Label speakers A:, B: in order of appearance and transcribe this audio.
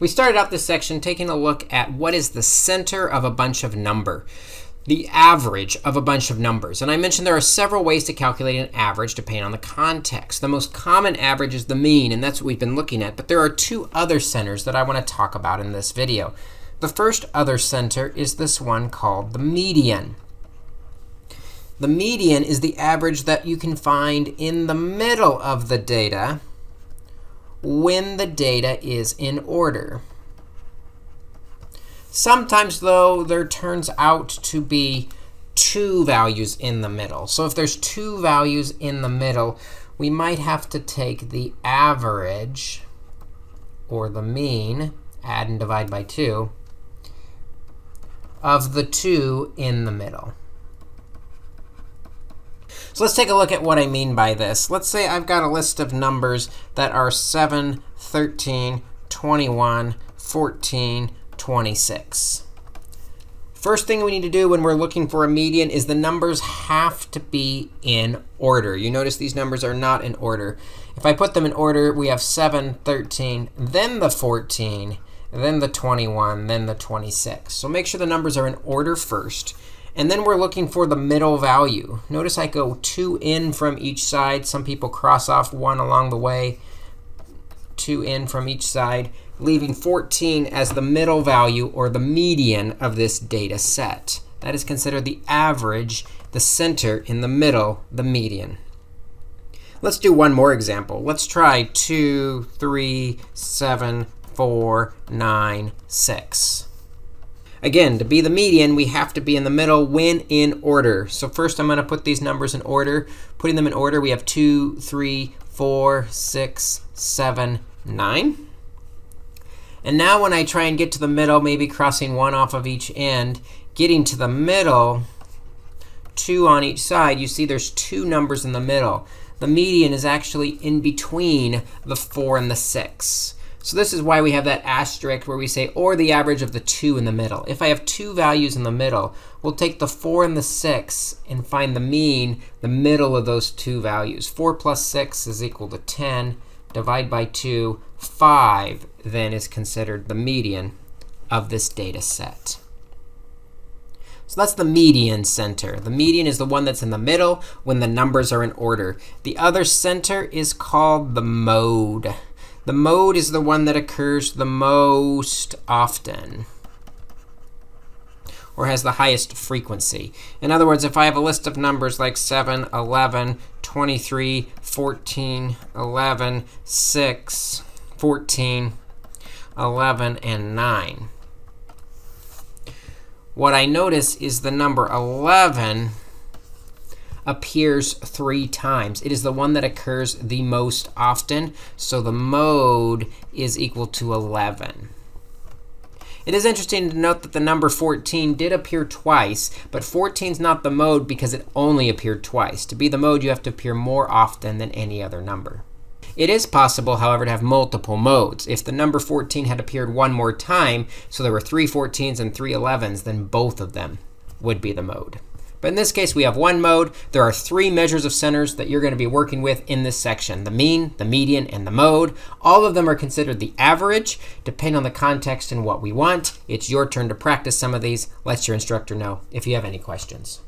A: We started out this section taking a look at what is the center of a bunch of number, the average of a bunch of numbers. And I mentioned there are several ways to calculate an average depending on the context. The most common average is the mean, and that's what we've been looking at. But there are two other centers that I want to talk about in this video. The first other center is this one called the median. The median is the average that you can find in the middle of the data when the data is in order. Sometimes, though, there turns out to be two values in the middle. So if there's two values in the middle, we might have to take the average, or the mean, add and divide by 2, of the two in the middle. So let's take a look at what I mean by this. Let's say I've got a list of numbers that are 7, 13, 21, 14, 26. First thing we need to do when we're looking for a median is the numbers have to be in order. You notice these numbers are not in order. If I put them in order, we have 7, 13, then the 14, then the 21, then the 26. So make sure the numbers are in order first. And then we're looking for the middle value. Notice I go 2 in from each side. Some people cross off 1 along the way. 2 in from each side, leaving 14 as the middle value, or the median, of this data set. That is considered the average, the center in the middle, the median. Let's do one more example. Let's try 2, 3, 7, 4, 9, 6. Again, to be the median, we have to be in the middle when in order. So first I'm going to put these numbers in order. Putting them in order, we have 2, 3, 4, 6, 7, 9. And now when I try and get to the middle, maybe crossing 1 off of each end, getting to the middle, 2 on each side, you see there's 2 numbers in the middle. The median is actually in between the 4 and the 6. So this is why we have that asterisk where we say, or the average of the 2 in the middle. If I have 2 values in the middle, we'll take the 4 and the 6 and find the mean, the middle of those 2 values. 4 plus 6 is equal to 10. Divide by 2, 5 then is considered the median of this data set. So that's the median center. The median is the one that's in the middle when the numbers are in order. The other center is called the mode. The mode is the one that occurs the most often, or has the highest frequency. In other words, if I have a list of numbers like 7, 11, 23, 14, 11, 6, 14, 11, and 9, what I notice is the number 11 appears 3 times. It is the one that occurs the most often, so the mode is equal to 11. It is interesting to note that the number 14 did appear twice, but 14 is not the mode because it only appeared twice. To be the mode, you have to appear more often than any other number. It is possible, however, to have multiple modes. If the number 14 had appeared 1 more time, so there were 3 14s and 3 11s, then both of them would be the mode. But in this case, we have 1 mode. There are 3 measures of centers that you're going to be working with in this section: the mean, the median, and the mode. All of them are considered the average, depending on the context and what we want. It's your turn to practice some of these. Let your instructor know if you have any questions.